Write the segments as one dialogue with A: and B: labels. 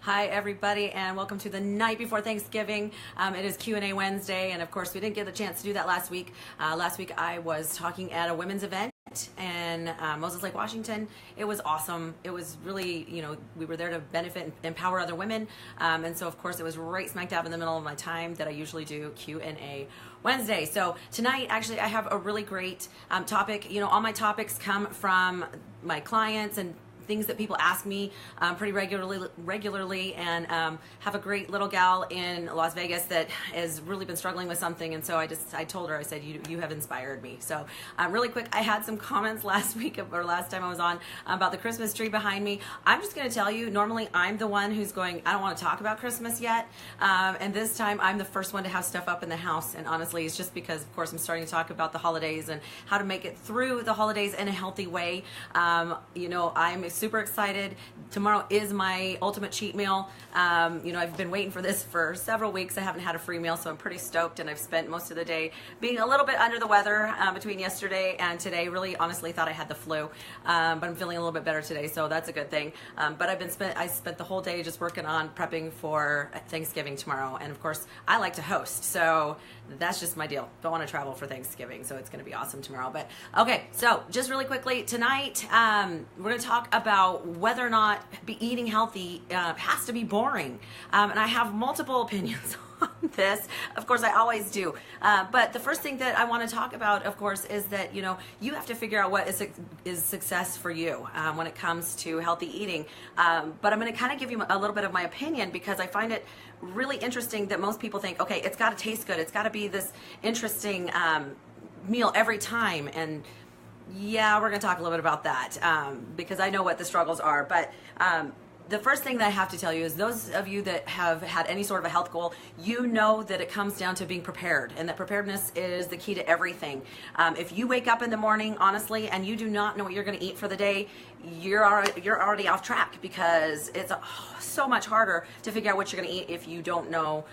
A: Hi, everybody, and welcome to the night before Thanksgiving. It is Q&A Wednesday, and of course, we didn't get the chance to do that last week. Last week, I was talking at a women's event in Moses Lake, Washington. It was awesome. It was really, we were there to benefit and empower other women. And so, of course, it was right smack dab in the middle of my time that I usually do Q&A Wednesday. So tonight, actually, I have a really great topic. All my topics come from my clients and things that people ask me pretty regularly, and have a great little gal in Las Vegas that has really been struggling with something, and so I told her, I said, you have inspired me. So really quick, I had some comments last week or last time I was on about the Christmas tree behind me. I'm just going to tell you, normally I'm the one who's going, I don't want to talk about Christmas yet, and this time I'm the first one to have stuff up in the house, and honestly it's just because, of course, I'm starting to talk about the holidays and how to make it through the holidays in a healthy way. I'm super excited. Tomorrow is my ultimate cheat meal. I've been waiting for this for several weeks. I haven't had a free meal, so I'm pretty stoked, and I've spent most of the day being a little bit under the weather between yesterday and today. Really, honestly thought I had the flu, but I'm feeling a little bit better today, so that's a good thing. But I spent the whole day just working on prepping for Thanksgiving tomorrow, and of course, I like to host, so that's just my deal. Don't want to travel for Thanksgiving, so it's going to be awesome tomorrow. But okay, so just really quickly, tonight we're going to talk about whether or not eating healthy has to be boring. And I have multiple opinions on this. Of course, I always do. But the first thing that I want to talk about, of course, is that, you have to figure out what is success for you when it comes to healthy eating. But I'm going to kind of give you a little bit of my opinion, because I find it really interesting that most people think, okay, it's got to taste good. It's got to be this interesting meal every time. And yeah, we're going to talk a little bit about that because I know what the struggles are. But the first thing that I have to tell you is, those of you that have had any sort of a health goal, you know that it comes down to being prepared, and that preparedness is the key to everything. If you wake up in the morning, honestly, and you do not know what you're going to eat for the day, you're already off track, because it's so much harder to figure out what you're going to eat if you don't know,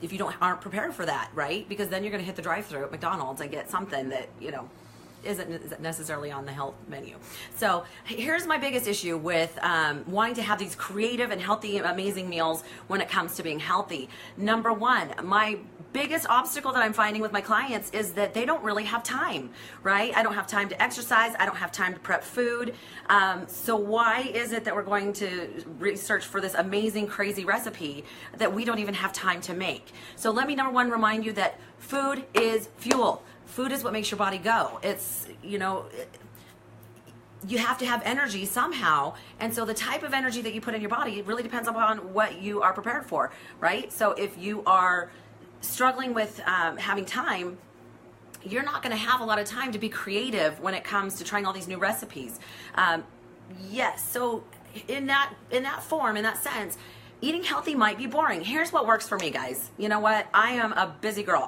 A: if you aren't prepared for that, right? Because then you're going to hit the drive-thru at McDonald's and get something that, isn't necessarily on the health menu. So here's my biggest issue with wanting to have these creative and healthy, amazing meals when it comes to being healthy. Number one, my biggest obstacle that I'm finding with my clients is that they don't really have time, right? I don't have time to exercise. I don't have time to prep food. So why is it that we're going to research for this amazing, crazy recipe that we don't even have time to make? So let me, number one, remind you that food is fuel. Food is what makes your body go. It's, you have to have energy somehow. And so the type of energy that you put in your body, it really depends upon what you are prepared for, right? So if you are struggling with having time, you're not going to have a lot of time to be creative when it comes to trying all these new recipes. Yes, so in that form, in that sense, eating healthy might be boring. Here's what works for me, guys. You know what? I am a busy girl.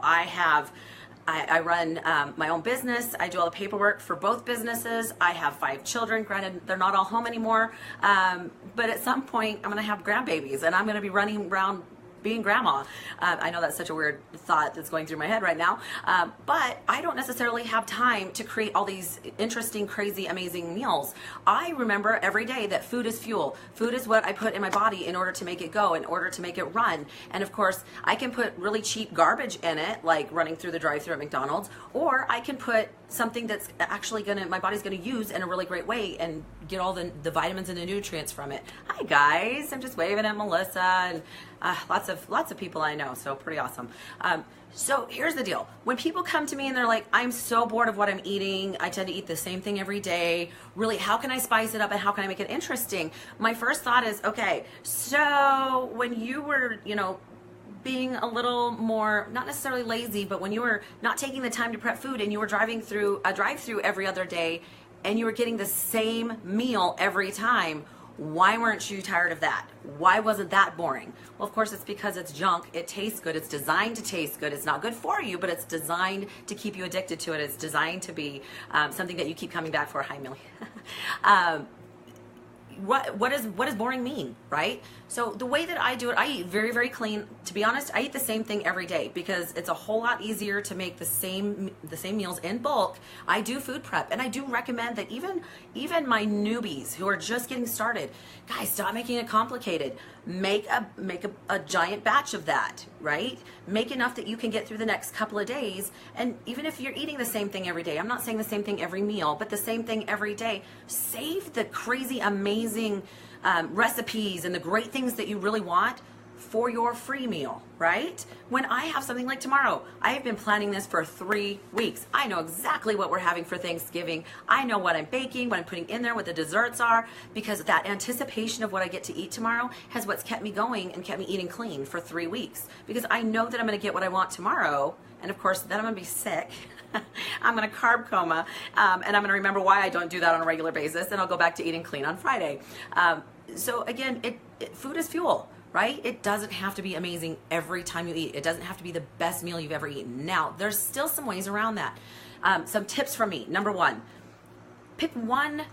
A: I run my own business. I do all the paperwork for both businesses. I have 5 children. Granted, they're not all home anymore. But at some point, I'm going to have grandbabies, and I'm going to be running around being grandma. I know that's such a weird thought that's going through my head right now, but I don't necessarily have time to create all these interesting, crazy, amazing meals. I remember every day that food is fuel. Food is what I put in my body in order to make it go, in order to make it run. And of course, I can put really cheap garbage in it, like running through the drive-thru at McDonald's, or I can put something that's actually my body's gonna use in a really great way and get all the vitamins and the nutrients from it. Hi guys, I'm just waving at Melissa and lots of people I know, so pretty awesome. So here's the deal. When people come to me and they're like, I'm so bored of what I'm eating, I tend to eat the same thing every day, really, how can I spice it up and how can I make it interesting? My first thought is, okay, so when you were, being a little more, not necessarily lazy, but when you were not taking the time to prep food and you were driving through a drive-thru every other day and you were getting the same meal every time, why weren't you tired of that? Why wasn't that boring? Well, of course, it's because it's junk. It tastes good. It's designed to taste good. It's not good for you, but it's designed to keep you addicted to it. It's designed to be something that you keep coming back for. Hi, Millie. what does boring mean, right? So the way that I do it, I eat very, very clean. To be honest, I eat the same thing every day because it's a whole lot easier to make the same meals in bulk. I do food prep, and I do recommend that even my newbies who are just getting started, guys, stop making it complicated. Make a giant batch of that, right? Make enough that you can get through the next couple of days. And even if you're eating the same thing every day, I'm not saying the same thing every meal, but the same thing every day, save the crazy, amazing recipes and the great things that you really want for your free meal, right? When I have something like tomorrow, I have been planning this for 3 weeks. I know exactly what we're having for Thanksgiving. I know what I'm baking, what I'm putting in there, what the desserts are, because that anticipation of what I get to eat tomorrow has what's kept me going and kept me eating clean for 3 weeks, because I know that I'm going to get what I want tomorrow. And of course, then I'm going to be sick. I'm going to carb coma, and I'm going to remember why I don't do that on a regular basis, and I'll go back to eating clean on Friday. So again, food is fuel, right? It doesn't have to be amazing every time you eat. It doesn't have to be the best meal you've ever eaten. Now, there's still some ways around that. Some tips from me. Number one, pick one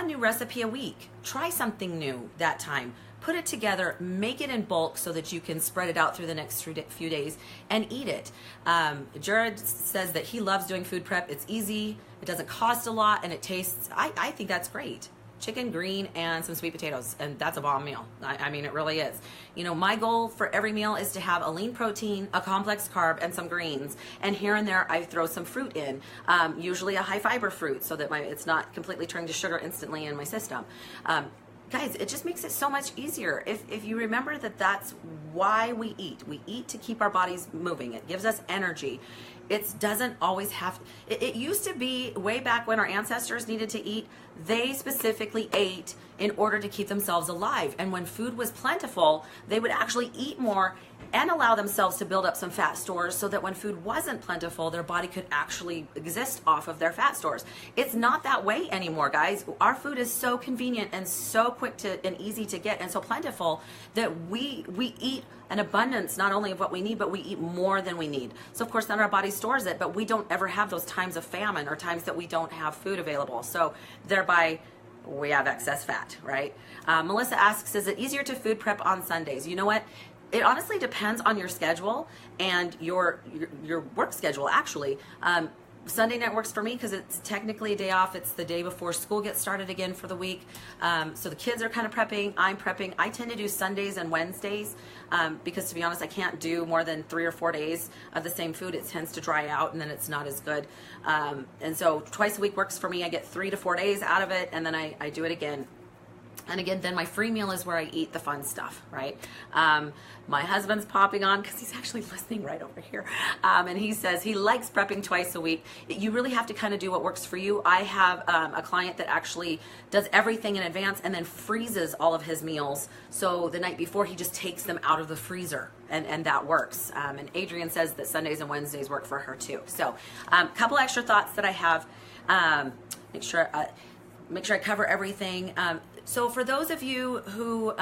A: new recipe a week. Try something new that time. Put it together, make it in bulk so that you can spread it out through the next few days and eat it. Jared says that he loves doing food prep. It's easy, it doesn't cost a lot, and it tastes, I think that's great. Chicken, green, and some sweet potatoes, and that's a bomb meal. I mean, it really is. You know, my goal for every meal is to have a lean protein, a complex carb, and some greens. And here and there, I throw some fruit in, usually a high fiber fruit, so that it's not completely turning to sugar instantly in my system. Guys, it just makes it so much easier. If you remember that that's why we eat. We eat to keep our bodies moving. It gives us energy. It doesn't always have, it used to be way back when our ancestors needed to eat, they specifically ate in order to keep themselves alive. And when food was plentiful, they would actually eat more and allow themselves to build up some fat stores so that when food wasn't plentiful, their body could actually exist off of their fat stores. It's not that way anymore, guys. Our food is so convenient and so quick and easy to get and so plentiful that we eat an abundance not only of what we need, but we eat more than we need. So of course then our body stores it, but we don't ever have those times of famine or times that we don't have food available. So thereby we have excess fat, right? Melissa asks, is it easier to food prep on Sundays? You know what? It honestly depends on your schedule and your work schedule, actually. Sunday night works for me because it's technically a day off. It's the day before school gets started again for the week. So the kids are kind of prepping. I'm prepping. I tend to do Sundays and Wednesdays because, to be honest, I can't do more than 3 or 4 days of the same food. It tends to dry out and then it's not as good. And so twice a week works for me. I get 3 to 4 days out of it, and then I do it again. And again, then my free meal is where I eat the fun stuff, right? My husband's popping on because he's actually listening right over here. And he says he likes prepping twice a week. You really have to kind of do what works for you. I have a client that actually does everything in advance and then freezes all of his meals. So the night before, he just takes them out of the freezer, and that works. And Adrienne says that Sundays and Wednesdays work for her too. So a couple extra thoughts that I have. Make sure I cover everything. So for those of you who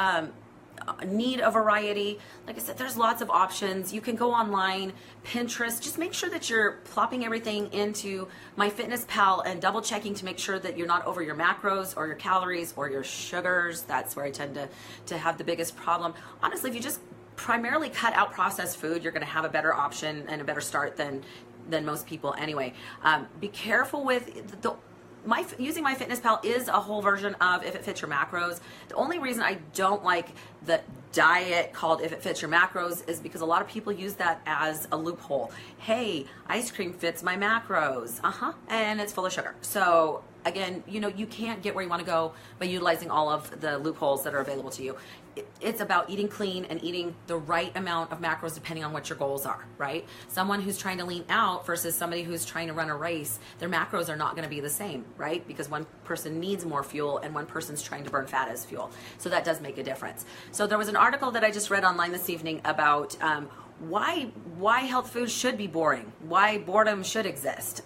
A: need a variety, like I said, there's lots of options. You can go online, Pinterest. Just make sure that you're plopping everything into MyFitnessPal and double checking to make sure that you're not over your macros or your calories or your sugars. That's where I tend to have the biggest problem. Honestly, if you just primarily cut out processed food, you're going to have a better option and a better start than most people anyway. Be careful with using MyFitnessPal is a whole version of If It Fits Your Macros. The only reason I don't like the diet called If It Fits Your Macros is because a lot of people use that as a loophole. Hey, ice cream fits my macros. And it's full of sugar. So again, you can't get where you want to go by utilizing all of the loopholes that are available to you. It's about eating clean and eating the right amount of macros depending on what your goals are, right? Someone who's trying to lean out versus somebody who's trying to run a race, their macros are not going to be the same, right? Because one person needs more fuel and one person's trying to burn fat as fuel. So that does make a difference. So there was an article that I just read online this evening about why health food should be boring, why boredom should exist.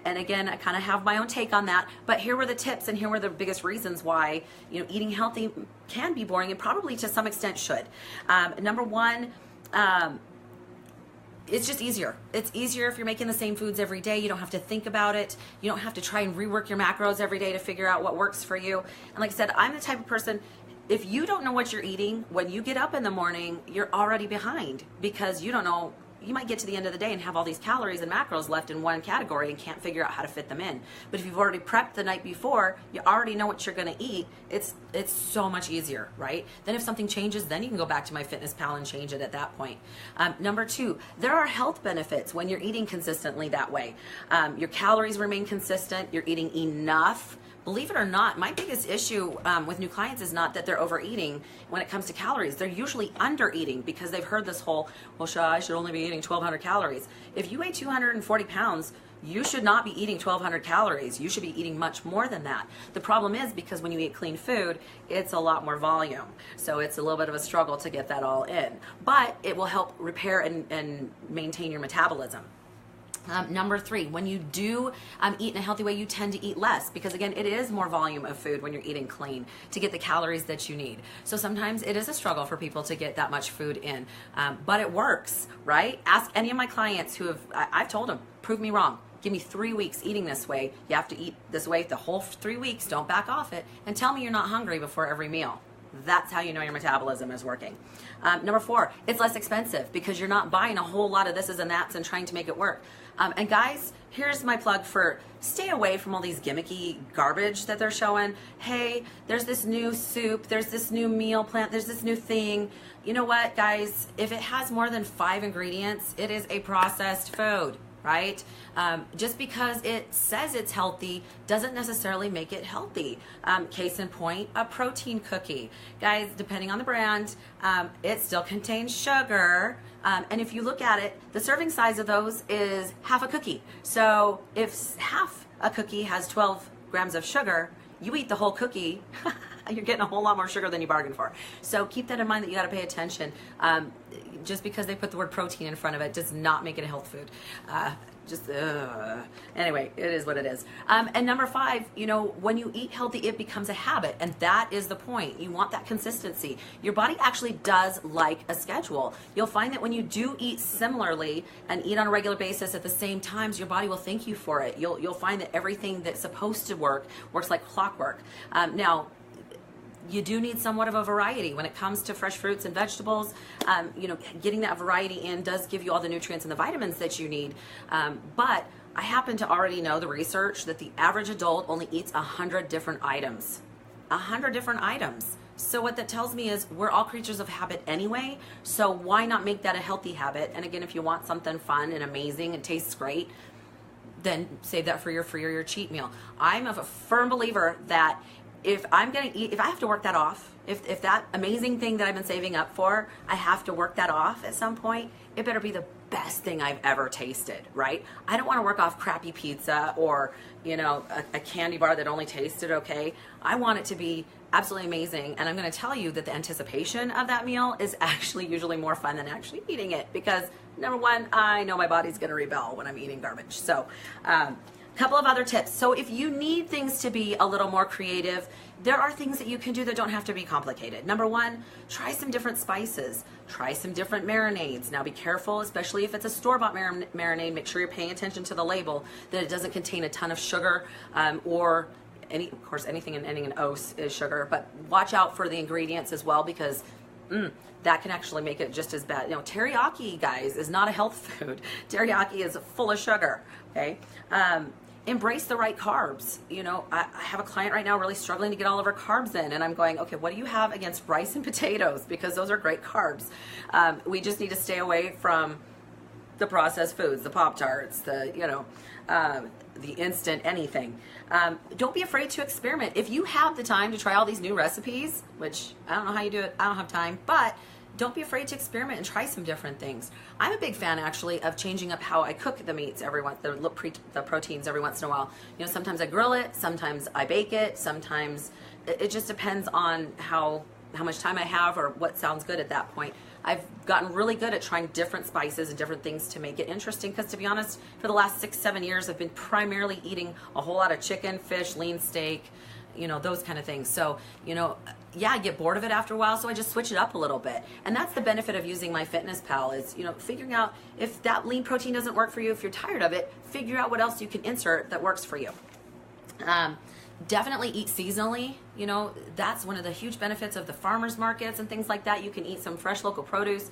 A: And again, I kind of have my own take on that, but here were the tips and here were the biggest reasons why eating healthy can be boring and probably to some extent should. Number one, it's just easier. It's easier if you're making the same foods every day. You don't have to think about it. You don't have to try and rework your macros every day to figure out what works for you. And like I said, I'm the type of person, if you don't know what you're eating, when you get up in the morning, you're already behind because you don't know. You might get to the end of the day and have all these calories and macros left in one category and can't figure out how to fit them in. But if you've already prepped the night before, you already know what you're going to eat. It's so much easier, right? Then if something changes, then you can go back to MyFitnessPal and change it at that point. Number 2, there are health benefits when you're eating consistently that way. Your calories remain consistent. You're eating enough. Believe it or not, my biggest issue with new clients is not that they're overeating when it comes to calories. They're usually under eating because they've heard this whole, well, I should only be eating 1,200 calories. If you weigh 240 pounds, you should not be eating 1,200 calories. You should be eating much more than that. The problem is because when you eat clean food, it's a lot more volume. So it's a little bit of a struggle to get that all in. But it will help repair and maintain your metabolism. Number 3, when you do eat in a healthy way, you tend to eat less because, again, it is more volume of food when you're eating clean to get the calories that you need. So sometimes it is a struggle for people to get that much food in, but it works, right? Ask any of my clients who I've told them, prove me wrong. Give me 3 weeks eating this way. You have to eat this way the whole 3 weeks. Don't back off it. And tell me you're not hungry before every meal. That's how you know your metabolism is working. Number 4, it's less expensive because you're not buying a whole lot of this and that's and trying to make it work. And guys, here's my plug for stay away from all these gimmicky garbage that they're showing. Hey, there's this new soup, there's this new meal plan, there's this new thing. You know what, guys? If it has more than 5 ingredients, it is a processed food. Right? Just because it says it's healthy doesn't necessarily make it healthy. Case in point, a protein cookie. Guys, depending on the brand, it still contains sugar. And if you look at it, the serving size of those is half a cookie. So if half a cookie has 12 grams of sugar, you eat the whole cookie, you're getting a whole lot more sugar than you bargained for. So keep that in mind that you got to pay attention. Just because they put the word protein in front of it does not make it a health food. Anyway, it is what it is. And number 5, when you eat healthy, it becomes a habit. And that is the point. You want that consistency. Your body actually does like a schedule. You'll find that when you do eat similarly and eat on a regular basis at the same times, your body will thank you for it. You'll find that everything that's supposed to work works like clockwork. Now, you do need somewhat of a variety when it comes to fresh fruits and vegetables. Getting that variety in does give you all the nutrients and the vitamins that you need. But I happen to already know the research that the average adult only eats 100 different items. 100 different items. So what that tells me is we're all creatures of habit anyway. So why not make that a healthy habit? And again, if you want something fun and amazing and tastes great, then save that for your cheat meal. I'm a firm believer that if I'm going to eat, if I have to work that off, if that amazing thing that I've been saving up for, I have to work that off at some point, it better be the best thing I've ever tasted, right? I don't want to work off crappy pizza or, a candy bar that only tasted okay. I want it to be absolutely amazing. And I'm going to tell you that the anticipation of that meal is actually usually more fun than actually eating it because, number 1, I know my body's going to rebel when I'm eating garbage. So, couple of other tips. So if you need things to be a little more creative, there are things that you can do that don't have to be complicated. Number 1, try some different spices. Try some different marinades. Now be careful, especially if it's a store-bought marinade, make sure you're paying attention to the label, that it doesn't contain a ton of sugar or of course, anything ending in "ose" is sugar, but watch out for the ingredients as well because that can actually make it just as bad. Teriyaki, guys, is not a health food. Teriyaki is full of sugar, okay? Embrace the right carbs. I have a client right now really struggling to get all of her carbs in, and I'm going, okay, what do you have against rice and potatoes? Because those are great carbs. We just need to stay away from the processed foods, the Pop-Tarts, the instant anything. Don't be afraid to experiment. If you have the time to try all these new recipes, which I don't know how you do it, I don't have time, but don't be afraid to experiment and try some different things. I'm a big fan, actually, of changing up how I cook the meats the proteins every once in a while. Sometimes I grill it, sometimes I bake it, sometimes it just depends on how much time I have or what sounds good at that point. I've gotten really good at trying different spices and different things to make it interesting because, to be honest, for the last 6-7 years, I've been primarily eating a whole lot of chicken, fish, lean steak, those kind of things. So, yeah, I get bored of it after a while, so I just switch it up a little bit. And that's the benefit of using MyFitnessPal is, figuring out if that lean protein doesn't work for you, if you're tired of it, figure out what else you can insert that works for you. Definitely eat seasonally. That's one of the huge benefits of the farmers markets and things like that. You can eat some fresh local produce.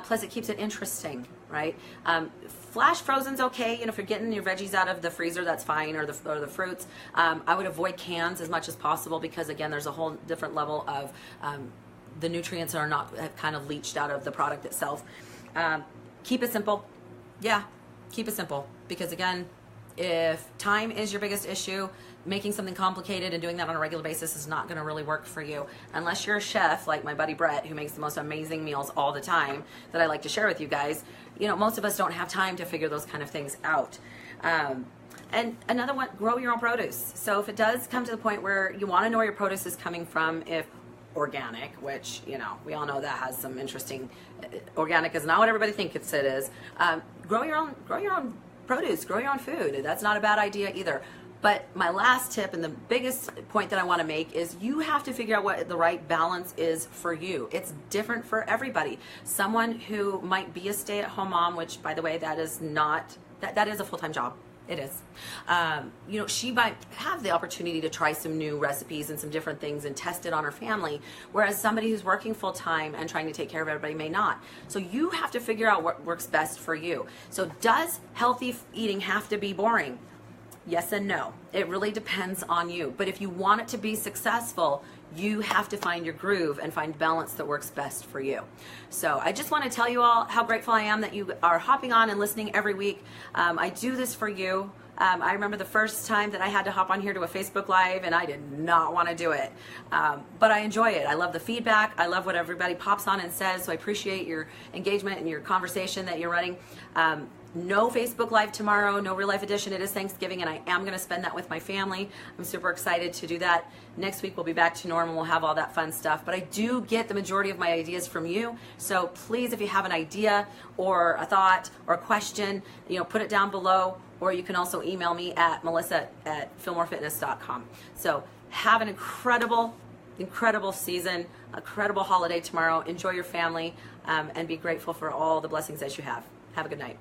A: Plus, it keeps it interesting, right? Flash frozen's okay. If you're getting your veggies out of the freezer, that's fine, or the fruits. I would avoid cans as much as possible because, again, there's a whole different level of the nutrients have kind of leached out of the product itself. Keep it simple. Yeah, keep it simple because, again, if time is your biggest issue, making something complicated and doing that on a regular basis is not going to really work for you unless you're a chef like my buddy Brett, who makes the most amazing meals all the time that I like to share with you guys. Most of us don't have time to figure those kind of things out. And another one, grow your own produce. So if it does come to the point where you want to know where your produce is coming from, if organic, which we all know that has some interesting, organic is not what everybody thinks it is. Grow your own produce, grow your own food. That's not a bad idea either. But my last tip and the biggest point that I want to make is you have to figure out what the right balance is for you. It's different for everybody. Someone who might be a stay-at-home mom, which, by the way, that is a full-time job. It is. She might have the opportunity to try some new recipes and some different things and test it on her family, whereas somebody who's working full-time and trying to take care of everybody may not. So you have to figure out what works best for you. So does healthy eating have to be boring? Yes and no. It really depends on you. But if you want it to be successful, you have to find your groove and find balance that works best for you. So I just want to tell you all how grateful I am that you are hopping on and listening every week. I do this for you. I remember the first time that I had to hop on here to a Facebook Live, and I did not want to do it. But I enjoy it. I love the feedback. I love what everybody pops on and says, so I appreciate your engagement and your conversation that you're running. No Facebook Live tomorrow, no Real Life Edition. It is Thanksgiving, and I am going to spend that with my family. I'm super excited to do that. Next week, we'll be back to normal. We'll have all that fun stuff. But I do get the majority of my ideas from you. So please, if you have an idea or a thought or a question, put it down below. Or you can also email me at melissa@fillmorefitness.com. So have an incredible season, a incredible holiday tomorrow. Enjoy your family, and be grateful for all the blessings that you have. Have a good night.